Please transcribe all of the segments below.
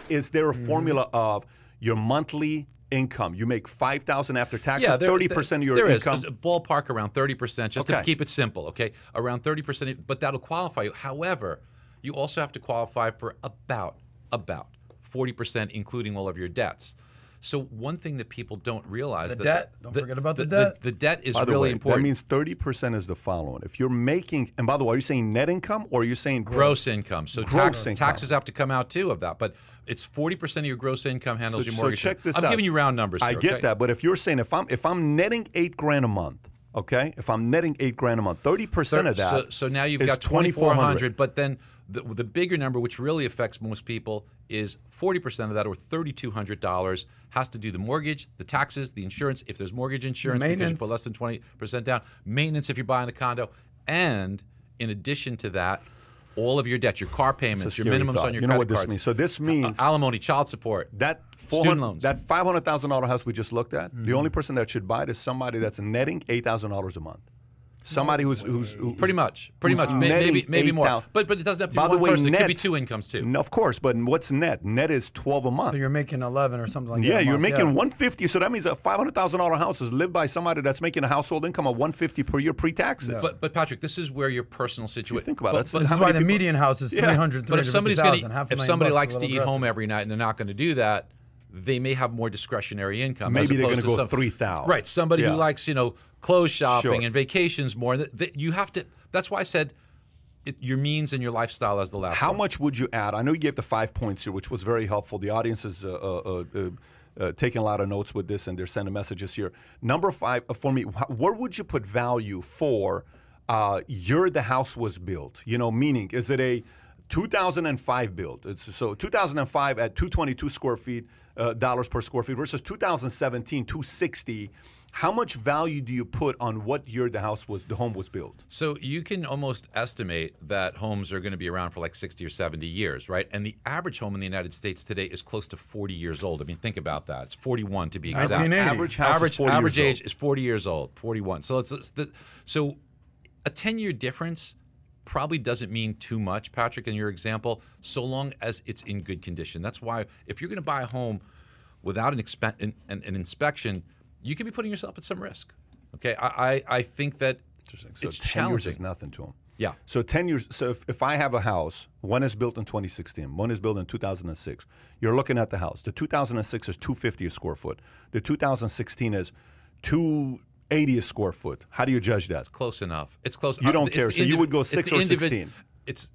is there a formula of your monthly income? You make $5,000 after taxes, 30% of your income? There is. Ballpark around 30%, just to keep it simple, okay? Around 30%, but that'll qualify you. However, you also have to qualify for about 40%, including all of your debts. So one thing that people don't realize don't forget about the debt. The debt is By the really way, important. That means 30% is the following. If you're making, and by the way, are you saying net income or are you saying gross income? So gross income. Taxes have to come out too of that, but it's 40% of your gross income handles your mortgage. So check this I'm out. giving you round numbers here, I get that, but if you're saying if I'm netting $8,000 a month, okay, if I'm netting $8,000 a month, 30% of that. So now you've got $2,400, but then the bigger number, which really affects most people, is 40% of that, or $3,200, has to do the mortgage, the taxes, the insurance, if there's mortgage insurance, because you put less than 20% down, maintenance if you're buying a condo, and in addition to that, all of your debt, your car payments, your minimums on your credit cards. You know what this means? So this means alimony, child support, student loans. That $500,000 house we just looked at, the only person that should buy it is somebody that's netting $8,000 a month. Somebody who's pretty much, maybe more. But it doesn't have to be one person. It could be two incomes too. No, of course, but what's net? Net is 12 a month. So you're making 11 or something like that. Yeah, you're making 150. So that means a $500,000 house is lived by somebody that's making a household income of 150 per year pre-taxes. Yeah. But Patrick, this is where your personal situation. Think about it. This is why the median house is 300. But if somebody likes to eat home every night and they're not going to do that, they may have more discretionary income. Maybe they're going to go 3,000. Right. Somebody who likes, clothes shopping and vacations more. You have to. That's why I said your means and your lifestyle as the last. How one. much would you add? I know you gave the 5 points here, which was very helpful. The audience is taking a lot of notes with this, and they're sending messages here. Number 5 for me. Where would you put value for the house was built? Meaning, is it a 2005 build? So 2005 at 222 square feet dollars per square feet versus 2017 260. How much value do you put on what year the home was built? So you can almost estimate that homes are going to be around for like 60 or 70 years, right? And the average home in the United States today is close to 40 years old. I mean, think about that. It's 41 to be exact. Average age is 40 years old, 41. So so a 10-year difference probably doesn't mean too much, Patrick, in your example, so long as it's in good condition. That's why if you're going to buy a home without an inspection, you could be putting yourself at some risk. Okay, I think that it's 10 years is nothing to them. Yeah. So 10 years. So if I have a house, one is built in 2016, one is built in 2006. You're looking at the house. The 2006 is $250 a square foot. The 2016 is $280 a square foot. How do you judge that? It's close enough. It's close. You don't care. So you would go 6 or 16. It's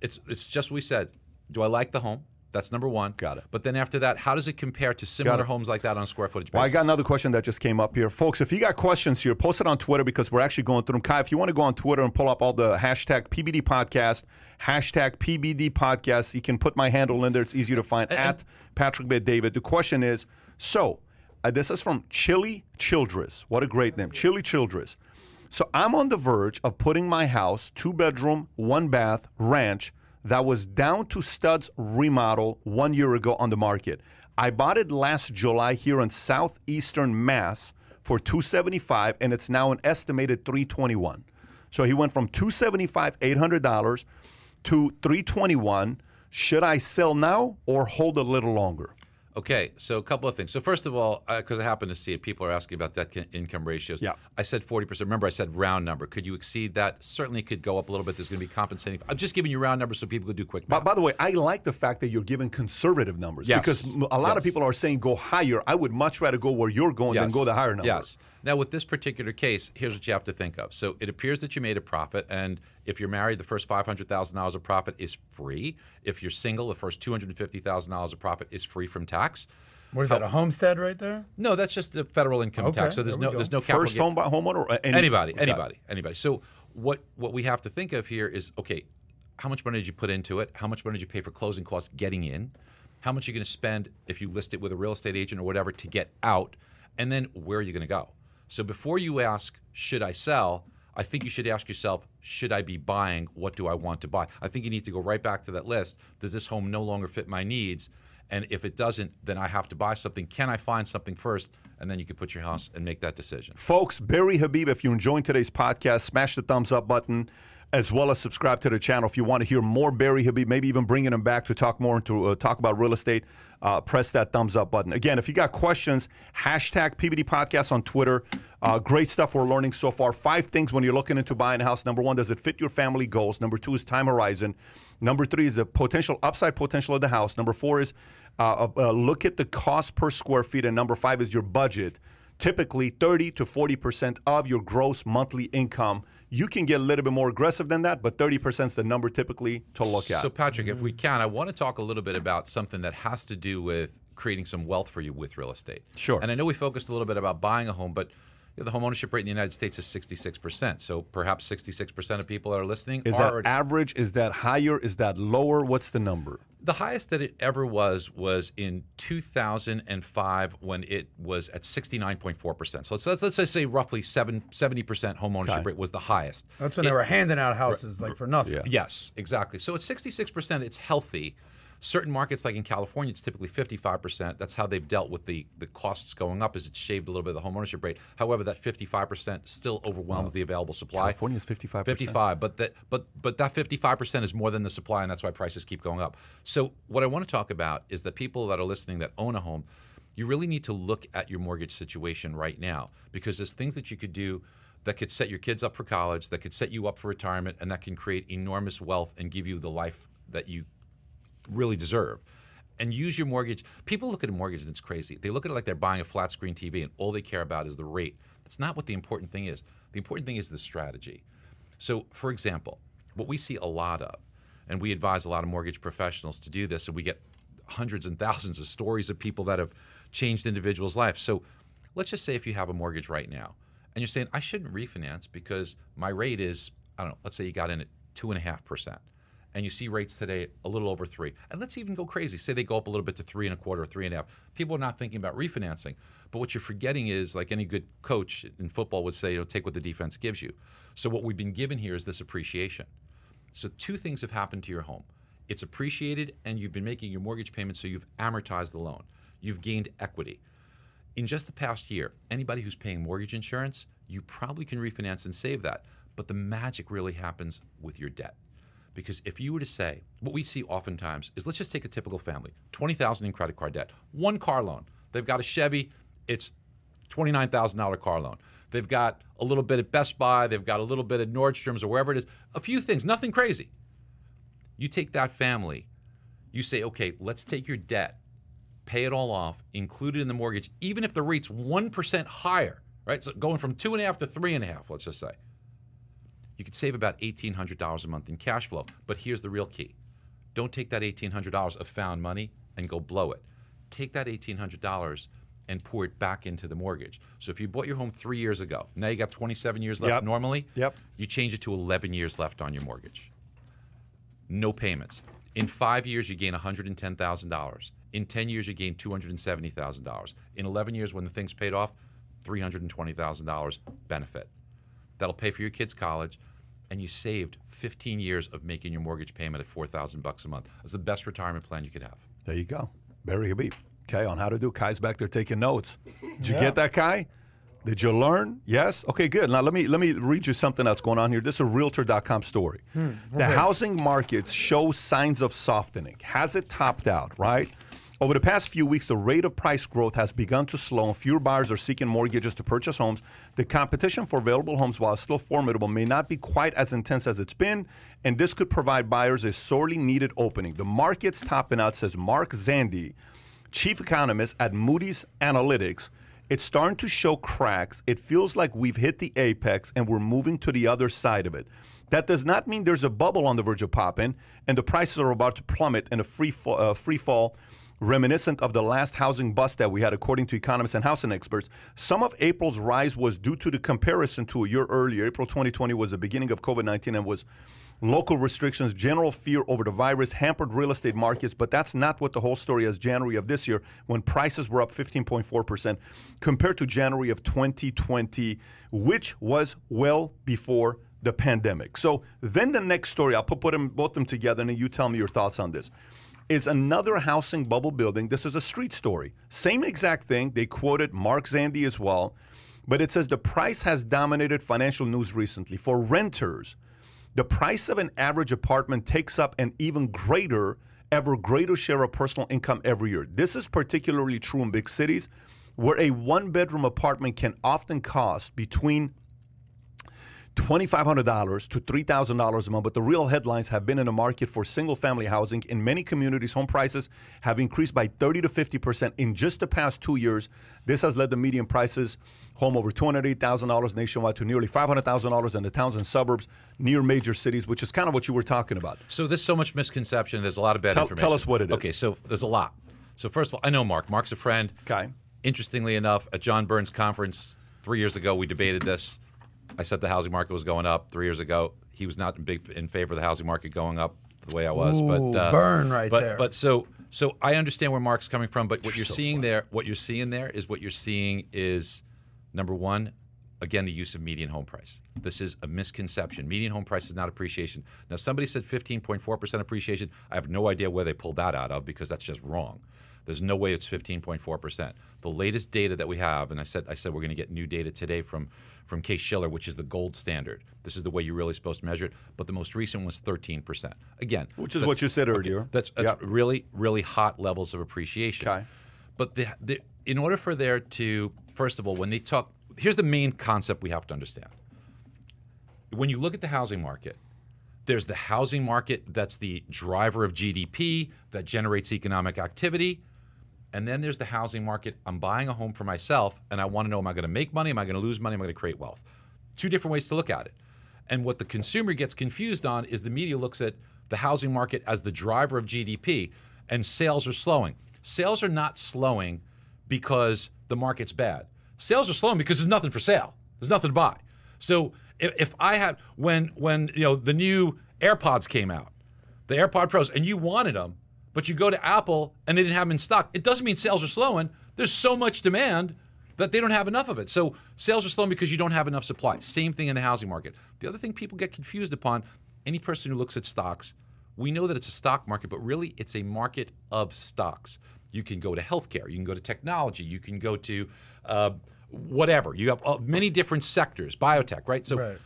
just what we said. Do I like the home? That's number one. Got it. But then after that, how does it compare to similar homes like that on a square footage basis? Well, I got another question that just came up here. Folks, if you got questions here, post it on Twitter because we're actually going through them. Kai, if you want to go on Twitter and pull up all the hashtag PBD podcast, hashtag PBD podcast, you can put my handle in there. It's easy to find, at Patrick Bet David. The question is, this is from Chili Childress. What a great name. Chili Childress. So I'm on the verge of putting my house, 2-bedroom, 1-bath, ranch, that was down to studs remodel 1 year ago on the market. I bought it last July here in southeastern Mass for $275, and it's now an estimated $321. So he went from $275, $800 to $321. Should I sell now or hold a little longer? Okay, so a couple of things. So first of all, because I happen to see it, people are asking about debt-income ratios. Yeah. I said 40%. Remember, I said round number. Could you exceed that? Certainly could go up a little bit. There's going to be compensating. I'm just giving you round numbers so people could do quick math. By the way, I like the fact that you're giving conservative numbers. Yes. Because a lot of people are saying go higher. I would much rather go where you're going than go the higher number. Yes. Now, with this particular case, here's what you have to think of. So it appears that you made a profit, and if you're married, the first $500,000 of profit is free. If you're single, the first $250,000 of profit is free from tax. What is that, a homestead right there? No, that's just the federal income tax. So there's no capital. First homeowner or anybody. So what we have to think of here is, okay, how much money did you put into it? How much money did you pay for closing costs getting in? How much are you going to spend if you list it with a real estate agent or whatever to get out? And then where are you going to go? So before you ask, should I sell, I think you should ask yourself, should I be buying? What do I want to buy? I think you need to go right back to that list. Does this home no longer fit my needs? And if it doesn't, then I have to buy something. Can I find something first? And then you can put your house and make that decision. Folks, Barry Habib, if you're enjoying today's podcast, smash the thumbs up button. as well as subscribe to the channel. If you want to hear more Barry Habib, maybe even bringing him back to talk more into talk about real estate, press that thumbs up button. Again, if you got questions, hashtag PBD Podcast on Twitter. Great stuff we're learning so far. 5 things when you're looking into buying a house. Number 1, does it fit your family goals? Number 2 is time horizon. Number 3 is the upside potential of the house. Number 4 is look at the cost per square feet. And number 5 is your budget. Typically 30 to 40% of your gross monthly income. You can get a little bit more aggressive than that, but 30% is the number typically to look at. So Patrick, if we can, I want to talk a little bit about something that has to do with creating some wealth for you with real estate. Sure. And I know we focused a little bit about buying a home, but the home ownership rate in the United States is 66%. So perhaps 66% of people that are listening is that average? Is that higher? Is that lower? What's the number? The highest that it ever was in 2005 when it was at 69.4%. So let's just say roughly 70% home ownership rate was the highest. That's when they were handing out houses like for nothing. Yeah. Yes, exactly. So at 66%, it's healthy. Certain markets, like in California, it's typically 55%. That's how they've dealt with the costs going up, is it's shaved a little bit of the home ownership rate. However, that 55% still overwhelms the available supply. California is 55%. 55, but that 55% is more than the supply, and that's why prices keep going up. So what I want to talk about is that people that are listening that own a home, you really need to look at your mortgage situation right now, because there's things that you could do that could set your kids up for college, that could set you up for retirement, and that can create enormous wealth and give you the life that you really deserve. And use your mortgage. People look at a mortgage and it's crazy. They look at it like they're buying a flat screen TV and all they care about is the rate. That's not what the important thing is. The important thing is the strategy. So, for example, what we see a lot of, and we advise a lot of mortgage professionals to do this, and we get hundreds and thousands of stories of people that have changed individuals' lives. So let's just say if you have a mortgage right now and you're saying, I shouldn't refinance because my rate is, I don't know, let's say you got in at 2.5%. And you see rates today a little over 3. And let's even go crazy. Say they go up a little bit to 3.25 or 3.5. People are not thinking about refinancing. But what you're forgetting is, like any good coach in football would say, take what the defense gives you. So what we've been given here is this appreciation. So 2 things have happened to your home. It's appreciated, and you've been making your mortgage payments, so you've amortized the loan. You've gained equity. In just the past year, anybody who's paying mortgage insurance, you probably can refinance and save that. But the magic really happens with your debt. Because if you were to say, what we see oftentimes is, let's just take a typical family, $20,000 in credit card debt, 1 car loan. They've got a Chevy, it's $29,000 car loan. They've got a little bit at Best Buy, they've got a little bit at Nordstrom's or wherever it is, a few things, nothing crazy. You take that family, you say, okay, let's take your debt, pay it all off, include it in the mortgage, even if the rate's 1% higher, right? So going from 2.5 to 3.5, let's just say. You could save about $1,800 a month in cash flow. But here's the real key. Don't take that $1,800 of found money and go blow it. Take that $1,800 and pour it back into the mortgage. So if you bought your home 3 years ago, now you got 27 years left normally, you change it to 11 years left on your mortgage. No payments. In 5 years, you gain $110,000. In 10 years, you gain $270,000. In 11 years, when the thing's paid off, $320,000 benefit. That'll pay for your kids' college, and you saved 15 years of making your mortgage payment at $4,000 a month. That's the best retirement plan you could have. There you go. Barry Habib. Okay, on how to do. Kai's back there taking notes. Did you get that, Kai? Did you learn? Yes? Okay, good. Now let me read you something that's going on here. This is a Realtor.com story. The housing markets show signs of softening. Has it topped out, right? Over the past few weeks, the rate of price growth has begun to slow, and fewer buyers are seeking mortgages to purchase homes. The competition for available homes, while still formidable, may not be quite as intense as it's been, and this could provide buyers a sorely needed opening. The market's topping out, says Mark Zandi, chief economist at Moody's Analytics. It's starting to show cracks. It feels like we've hit the apex, and we're moving to the other side of it. That does not mean there's a bubble on the verge of popping, and the prices are about to plummet in a free fall reminiscent of the last housing bust that we had, according to economists and housing experts. Some of April's rise was due to the comparison to a year earlier. April 2020 was the beginning of COVID-19 and was local restrictions, general fear over the virus hampered real estate markets, but that's not what the whole story is. January of this year, when prices were up 15.4% compared to January of 2020, which was well before the pandemic. So then the next story, I'll put both them together, and you tell me your thoughts on this, is another housing bubble building. This is a street story. Same exact thing. They quoted Mark Zandi as well. But it says the price has dominated financial news recently. For renters, the price of an average apartment takes up an even ever greater share of personal income every year. This is particularly true in big cities, where a one-bedroom apartment can often cost between $2,500 to $3,000 a month, but the real headlines have been in the market for single-family housing. In many communities, home prices have increased by 30 to 50% in just the past 2 years. This has led the median prices home over $208,000 nationwide to nearly $500,000 in the towns and suburbs near major cities, which is kind of what you were talking about. So there's so much misconception. There's a lot of bad information. Tell us what it is. Okay, so there's a lot. So first of all, I know Mark. Mark's a friend. Okay. Interestingly enough, at John Burns' conference 3 years ago, we debated this. I said the housing market was going up 3 years ago. He was not in favor of the housing market going up the way I was. Ooh, but burn right there. But so I understand where Mark's coming from. But what you're so seeing funny. there, number one, again, the use of median home price. This is a misconception. Median home price is not appreciation. Now, somebody said 15.4% appreciation. I have no idea where they pulled that out of, because that's just wrong. There's no way it's 15.4%. The latest data that we have, and I said we're going to get new data today from Case-Shiller, which is the gold standard. This is the way you're really supposed to measure it. But the most recent was 13%. Again, which is what you said earlier. Okay, that's really, really hot levels of appreciation. Okay. But in order for there to, first of all, when they talk, here's the main concept we have to understand. When you look at the housing market, there's the housing market that's the driver of GDP, that generates economic activity. And then there's the housing market. I'm buying a home for myself, and I want to know, am I going to make money? Am I going to lose money? Am I going to create wealth? Two different ways to look at it. And what the consumer gets confused on is the media looks at the housing market as the driver of GDP, and sales are slowing. Sales are not slowing because the market's bad. Sales are slowing because there's nothing for sale. There's nothing to buy. So if I had, when the new AirPods came out, the AirPod Pros, and you wanted them, but you go to Apple and they didn't have them in stock, it doesn't mean sales are slowing. There's so much demand that they don't have enough of it. So sales are slowing because you don't have enough supply. Same thing in the housing market. The other thing people get confused upon, any person who looks at stocks, we know that it's a stock market, but really it's a market of stocks. You can go to healthcare, you can go to technology, you can go to whatever. You have many different sectors, biotech, right? So right.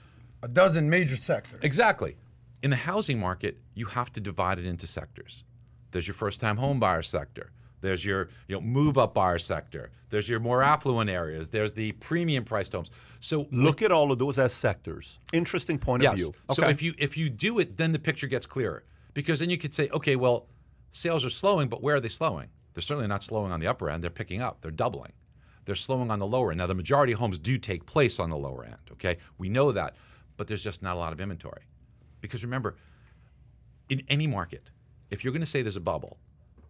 A dozen major sectors. Exactly. In the housing market, you have to divide it into sectors. There's your first-time home buyer sector. There's your move-up buyer sector. There's your more affluent areas. There's the premium-priced homes. So look at all of those as sectors. Interesting point of view. Okay. So if you do it, then the picture gets clearer, because then you could say, okay, well, sales are slowing, but where are they slowing? They're certainly not slowing on the upper end. They're picking up. They're doubling. They're slowing on the lower end. Now, the majority of homes do take place on the lower end. Okay, we know that, but there's just not a lot of inventory, because remember, in any market, if you're going to say there's a bubble,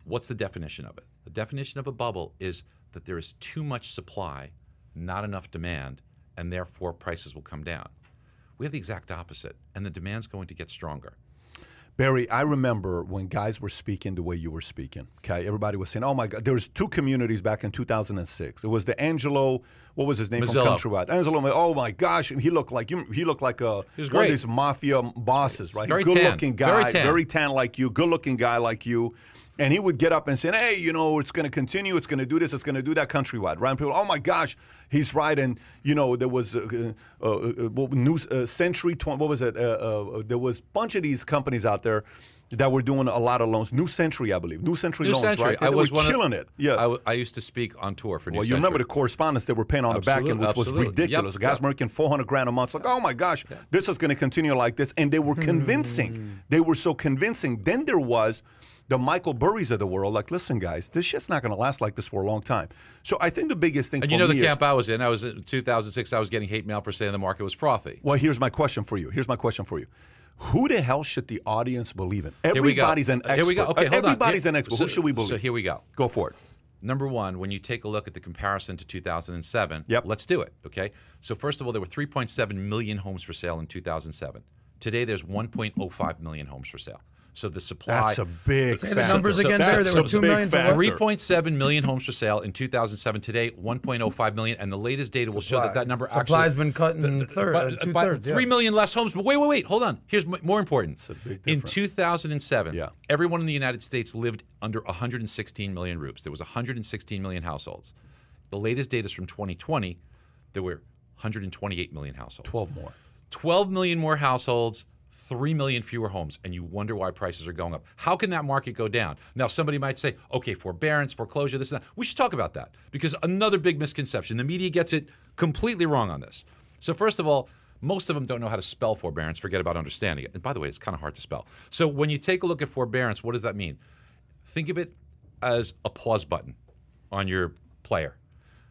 what's the definition of it? The definition of a bubble is that there is too much supply, not enough demand, and therefore prices will come down. We have the exact opposite, and the demand's going to get stronger. Barry, I remember when guys were speaking the way you were speaking, okay? Everybody was saying, oh my God, there was two communities back in 2006. It was the Angelo, what was his name Mazzillo. from Countrywide? Angelo, oh my gosh, he looked like one of these mafia bosses, right? Very good-looking guy, very tan like you, good-looking guy like you. And he would get up and say, hey, it's going to continue, it's going to do this, it's going to do that Countrywide, right? And people, oh my gosh, he's right. And, there was Century, what was it? There was a bunch of these companies out there that were doing a lot of loans. New Century, I believe. New Century Loans, right? They were killing it. Yeah. I used to speak on tour for New Century. Well, you remember the correspondence they were paying on the back end, which was ridiculous. Yep. The guys were making $400,000 a month. It's like, oh my gosh, this is going to continue like this. And they were convincing. They were so convincing. Then there was the Michael Burrys of the world, like, listen, guys, this shit's not going to last like this for a long time. So I think the biggest thing for me is... And the camp I was in 2006, I was getting hate mail for saying the market was frothy. Well, here's my question for you. Who the hell should the audience believe in? Everybody's an expert. Here we go. Okay, hold on. Everybody's an expert. Who should we believe? So here we go. Go for it. Number one, when you take a look at the comparison to 2007, let's do it, okay? So first of all, there were 3.7 million homes for sale in 2007. Today, there's 1.05 million homes for sale. So the supply... That's a big factor. Say the numbers again, Barry. There were 2 million. 3.7 million homes for sale in 2007. Today, 1.05 million. And the latest data will show that number actually... Supply's been cut in two-thirds. 3 million less homes. But wait. Hold on. Here's more important. In 2007, everyone in the United States lived under 116 million roofs. There was 116 million households. The latest data is from 2020. There were 128 million households. 12 more. 12 million more households, 3 million fewer homes, and you wonder why prices are going up. How can that market go down? Now, somebody might say, okay, forbearance, foreclosure, this and that. We should talk about that, because another big misconception, the media gets it completely wrong on this. So first of all, most of them don't know how to spell forbearance, forget about understanding it. And by the way, it's kind of hard to spell. So when you take a look at forbearance, what does that mean? Think of it as a pause button on your player.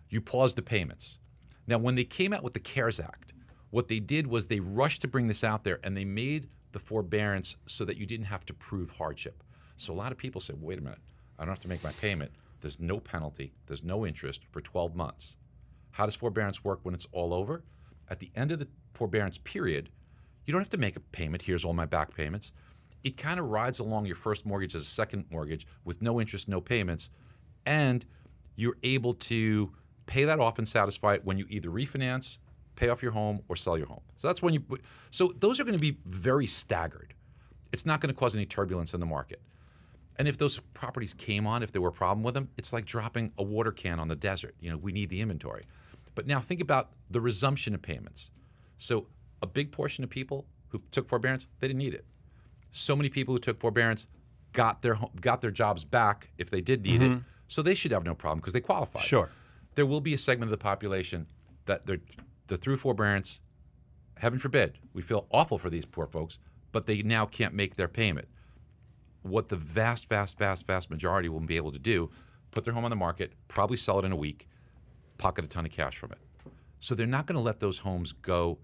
You pause the payments. Now, when they came out with the CARES Act, what they did was they rushed to bring this out there, and they made the forbearance so that you didn't have to prove hardship. So a lot of people say, wait a minute, I don't have to make my payment. There's no penalty. There's no interest for 12 months. How does forbearance work when it's all over? At the end of the forbearance period, you don't have to make a payment. Here's all my back payments. It kind of rides along your first mortgage as a second mortgage with no interest, no payments, and you're able to pay that off and satisfy it when you either refinance, pay off your home, or sell your home. So that's when you. So those are going to be very staggered. It's not going to cause any turbulence in the market. And if those properties came on, if there were a problem with them, it's like dropping a water can on the desert. You know, we need the inventory. But now think about the resumption of payments. So a big portion of people who took forbearance, they didn't need it. So many people who took forbearance got their jobs back if they did need it. So they should have no problem because they qualified. Sure. There will be a segment of the population that they're through forbearance. Heaven forbid, we feel awful for these poor folks, but they now can't make their payment. What the vast majority will be able to do, put their home on the market, probably sell it in a week, pocket a ton of cash from it. So they're not going to let those homes go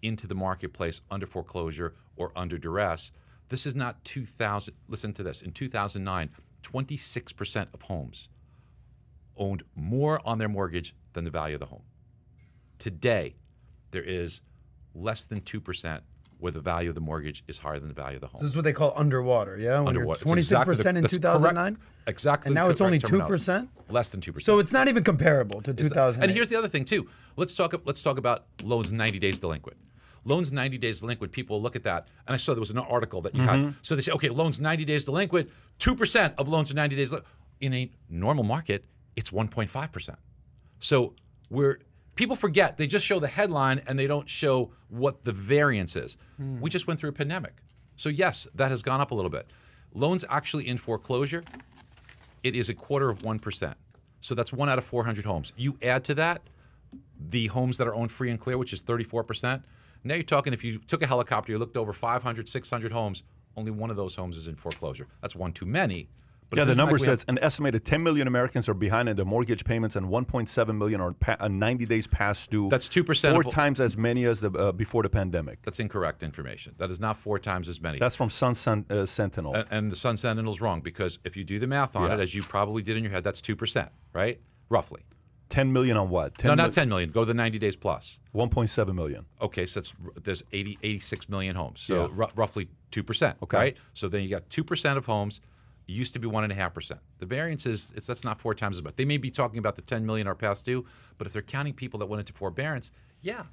into the marketplace under foreclosure or under duress. This is not 2000. Listen to this. In 2009, 26% of homes owned more on their mortgage than the value of the home. Today, there is less than 2% where the value of the mortgage is higher than the value of the home. This is what they call underwater, yeah? When Underwater. 26% in 2009? Exactly. And now it's only 2%? Less than 2%. So it's not even comparable to 2008. And here's the other thing, too. Let's talk about loans 90 days delinquent. Loans 90 days delinquent, people look at that, and I saw there was an article that you had. So they say, okay, loans 90 days delinquent, 2% of loans are 90 days delinquent. In a normal market, it's 1.5%. So people forget. They just show the headline, and they don't show what the variance is. We just went through a pandemic. So yes, that has gone up a little bit. Loans actually in foreclosure, it is 0.25%. So that's 1 out of 400 homes. You add to that the homes that are owned free and clear, which is 34%. Now you're talking, if you took a helicopter, you looked over 500, 600 homes, only one of those homes is in foreclosure. That's one too many. But yeah, the number says an estimated 10 million Americans are behind in their mortgage payments, and 1.7 million are 90 days past due. That's 2%. 4 times as many as before the pandemic. That's incorrect information. That is not 4 times as many. That's from Sun Sentinel. And the Sun Sentinel's wrong, because if you do the math on it, as you probably did in your head, that's 2%, right? Roughly. 10 million on what? Not 10 million. Go to the 90 days plus. 1.7 million. Okay, so there's 86 million homes. So roughly 2%. Okay. Right? So then you got 2% of homes. It used to be 1.5%. The variance that's not 4 times as much. They may be talking about the 10 million are past due, but if they're counting people that went into forbearance, yeah,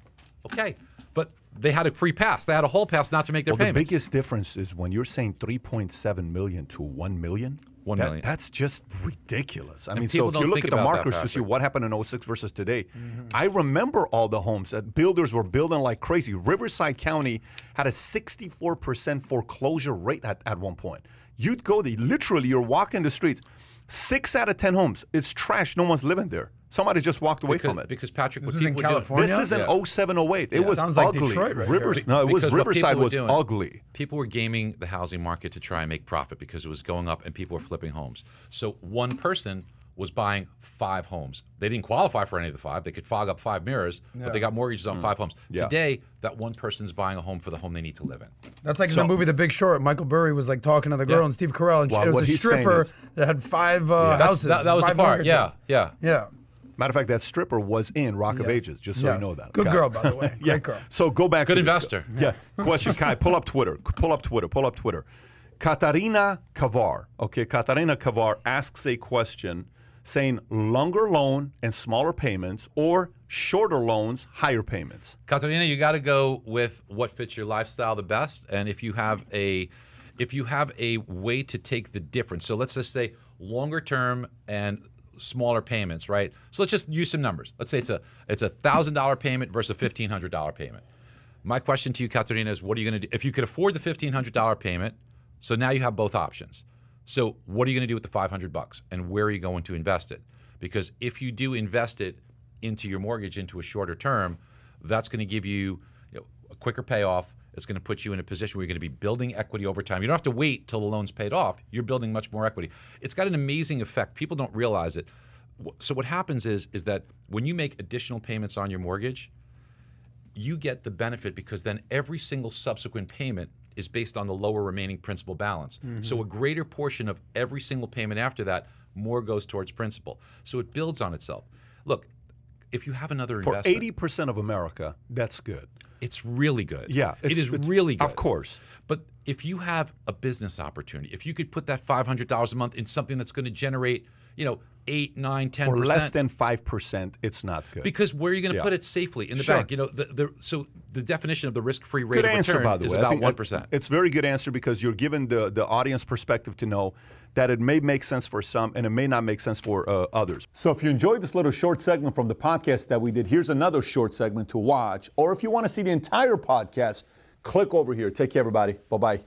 okay. But they had a free pass. They had a whole pass not to make their payments. The biggest difference is when you're saying 3.7 million to 1 million. 1 million. That's just ridiculous. I mean, so if you look at the markers to see what happened in 06 versus today, I remember all the homes that builders were building like crazy. Riverside County had a 64% foreclosure rate at one point. You'd go there, literally, you're walking the streets. 6 out of 10 homes, it's trash. No one's living there. Somebody just walked away from it. Because Patrick, this is in California. This is in 07, 08. It was sounds ugly. Like Detroit right it was Riverside was ugly. People were gaming the housing market to try and make profit because it was going up and people were flipping homes. So one person was buying 5 homes. They didn't qualify for any of the 5. They could fog up 5 mirrors, but they got mortgages on 5 homes. Today, that one person's buying a home for the home they need to live in. That's like in the movie The Big Short. Michael Burry was like talking to the girl and Steve Carell, and it was a stripper that had 5 houses. That was the part. Yeah. Matter of fact, that stripper was in Rock of Ages, just so you know that. Good girl, by the way. Great girl. So go back. Good investor. Question, Kai. Pull up Twitter. Katarina Kavar. Okay, Katarina Kavar asks a question saying longer loan and smaller payments, or shorter loans, higher payments. Katarina, you got to go with what fits your lifestyle the best, and if you have a way to take the difference. So let's just say longer term and smaller payments, right? So let's just use some numbers. Let's say it's a $1,000 payment versus a $1,500 payment. my question to you, Katerina, is what are you going to do? If you could afford the $1,500 payment, so now you have both options. So what are you going to do with the $500 and where are you going to invest it? Because if you do invest it into your mortgage into a shorter term, that's going to give you, a quicker payoff. It's going to put you in a position where you're going to be building equity over time. You don't have to wait till the loan's paid off. You're building much more equity. It's got an amazing effect. People don't realize it. So what happens is that when you make additional payments on your mortgage, you get the benefit because then every single subsequent payment is based on the lower remaining principal balance. So a greater portion of every single payment after that, more goes towards principal. So it builds on itself. Look, if you have another investment. For 80% of America, that's good. It's really good. Yeah. It is really good. Of course. But if you have a business opportunity, if you could put that $500 a month in something that's going to generate, 8, 9, 10%. For less than 5%, it's not good. Because where are you going to put it safely? In the bank. So the definition of the risk-free rate of return is about 1%. It's a very good answer because you're giving the audience perspective to know that it may make sense for some and it may not make sense for others. So if you enjoyed this little short segment from the podcast that we did, here's another short segment to watch. Or if you want to see the entire podcast, click over here. Take care, everybody. Bye-bye.